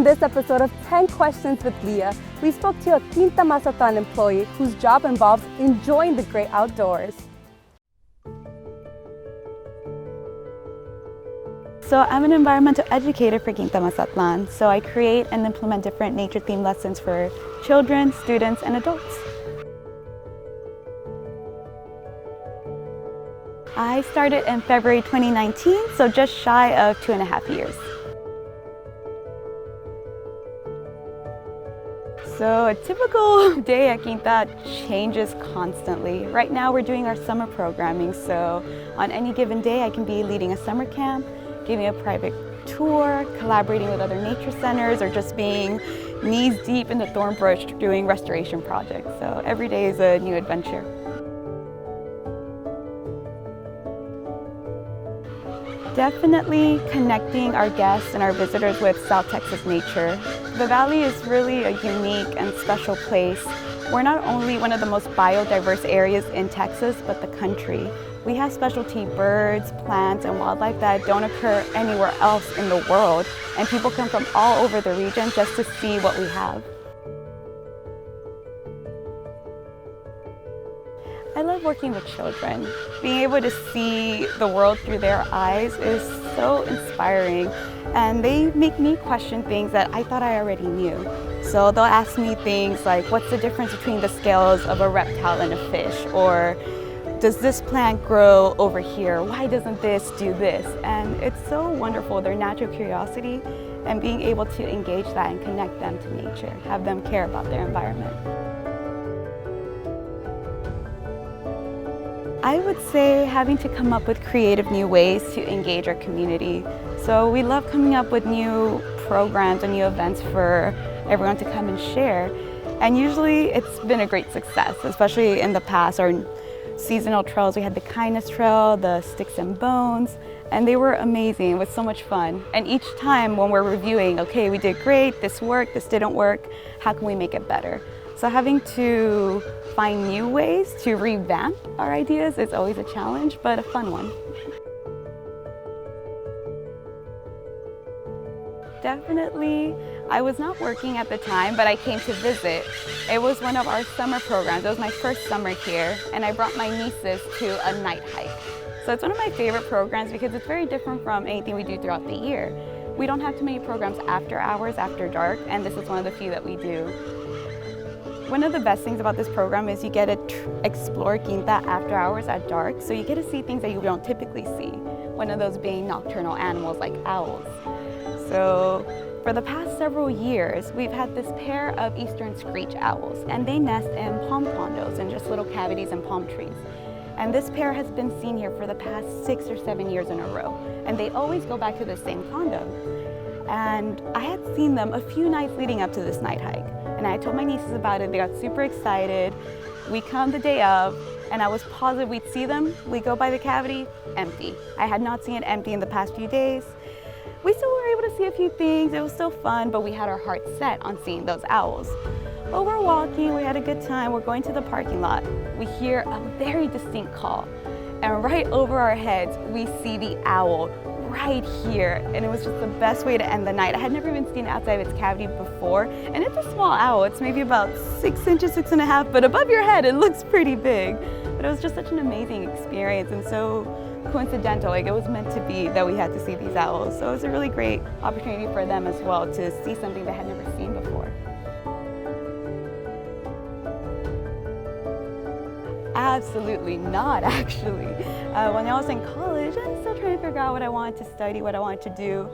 On this episode of 10 Questions with Leah, we spoke to a Quinta Mazatlan employee whose job involves enjoying the great outdoors. So I'm an environmental educator for Quinta Mazatlan, so I create and implement different nature-themed lessons for children, students, and adults. I started in February 2019, so just shy of 2.5 years. So a typical day at Quinta changes constantly. Right now we're doing our summer programming, so on any given day I can be leading a summer camp, giving a private tour, collaborating with other nature centers, or just being knees deep in the thorn bush doing restoration projects. So every day is a new adventure. Definitely connecting our guests and our visitors with South Texas nature. The Valley is really a unique and special place. We're not only one of the most biodiverse areas in Texas, but the country. We have specialty birds, plants, and wildlife that don't occur anywhere else in the world, and people come from all over the region just to see what we have. I love working with children. Being able to see the world through their eyes is so inspiring, and they make me question things that I thought I already knew. So they'll ask me things like, what's the difference between the scales of a reptile and a fish? Or does this plant grow over here? Why doesn't this do this? And it's so wonderful, their natural curiosity, and being able to engage that and connect them to nature, have them care about their environment. I would say having to come up with creative new ways to engage our community. So we love coming up with new programs and new events for everyone to come and share. And usually it's been a great success, especially in the past. Our seasonal trails, we had the Kindness Trail, the Sticks and Bones, and they were amazing. It was so much fun. And each time when we're reviewing, okay, we did great, this worked, this didn't work, how can we make it better? So having to find new ways to revamp our ideas is always a challenge, but a fun one. Definitely, I was not working at the time, but I came to visit. It was one of our summer programs. It was my first summer here, and I brought my nieces to a night hike. So it's one of my favorite programs because it's very different from anything we do throughout the year. We don't have too many programs after hours, after dark, and this is one of the few that we do. One of the best things about this program is you get to explore Quinta after hours at dark, so you get to see things that you don't typically see. One of those being nocturnal animals like owls. So for the past several years, we've had this pair of eastern screech owls, and they nest in palm condos and just little cavities in palm trees. And this pair has been seen here for the past 6 or 7 years in a row, and they always go back to the same condo. And I had seen them a few nights leading up to this night hike. And I told my nieces about it, they got super excited. We come the day of, and I was positive we'd see them. We go by the cavity, empty. I had not seen it empty in the past few days. We still were able to see a few things, it was still fun, but we had our hearts set on seeing those owls. Well, we're walking, we had a good time, we're going to the parking lot. We hear a very distinct call, and right over our heads, we see the owl right here, and it was just the best way to end the night. I had never even seen it outside of its cavity before, and it's a small owl. It's maybe about 6 inches, 6.5, but above your head it looks pretty big. But it was just such an amazing experience and so coincidental, like it was meant to be that we had to see these owls. So it was a really great opportunity for them as well to see something they had never seen before. Absolutely not, actually. When I was in college, I was still trying to figure out what I wanted to study, what I wanted to do.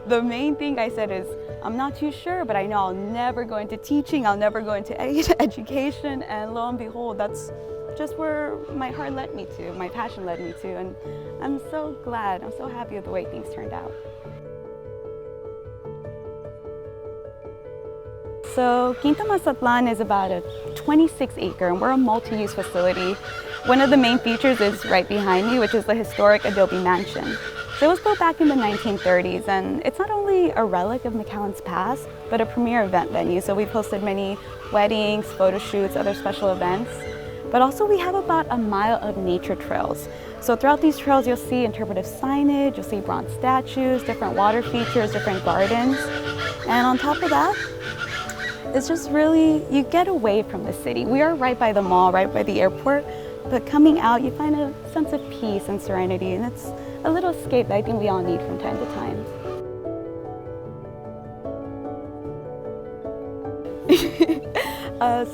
The main thing I said is, I'm not too sure, but I know I'll never go into teaching, I'll never go into education, and lo and behold, that's just where my heart led me to, my passion led me to, and I'm so glad, I'm so happy with the way things turned out. So Quinta Mazatlan is about a 26-acre, and we're a multi-use facility. One of the main features is right behind me, which is the historic Adobe Mansion. So it was built back in the 1930s, and it's not only a relic of McAllen's past, but a premier event venue. So we've hosted many weddings, photo shoots, other special events. But also we have about a mile of nature trails. So throughout these trails, you'll see interpretive signage, you'll see bronze statues, different water features, different gardens. And on top of that, it's just really, you get away from the city. We are right by the mall, right by the airport, but coming out, you find a sense of peace and serenity, and it's a little escape that I think we all need from time to time.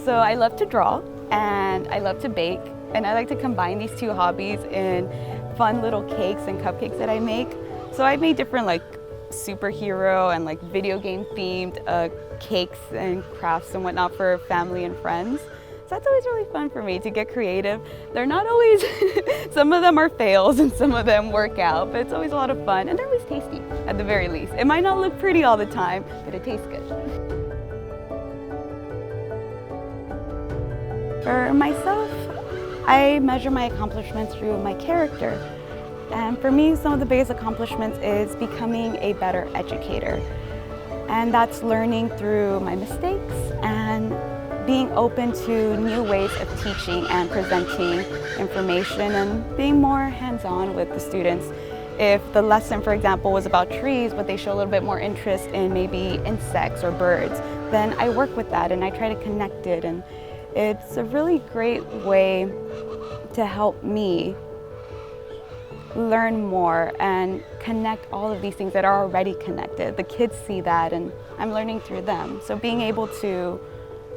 So I love to draw and I love to bake, and I like to combine these two hobbies in fun little cakes and cupcakes that I make. So I made different like superhero and like video game themed cakes and crafts and whatnot for family and friends. So that's always really fun for me to get creative. They're not always, some of them are fails and some of them work out, but it's always a lot of fun and they're always tasty at the very least. It might not look pretty all the time, but it tastes good. For myself, I measure my accomplishments through my character. And for me, some of the biggest accomplishments is becoming a better educator. And that's learning through my mistakes and being open to new ways of teaching and presenting information and being more hands-on with the students. If the lesson, for example, was about trees, but they show a little bit more interest in maybe insects or birds, then I work with that and I try to connect it. And it's a really great way to help me learn more and connect all of these things that are already connected. The kids see that and I'm learning through them. So being able to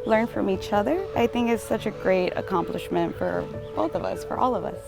learn from each other, I think is such a great accomplishment for both of us, for all of us.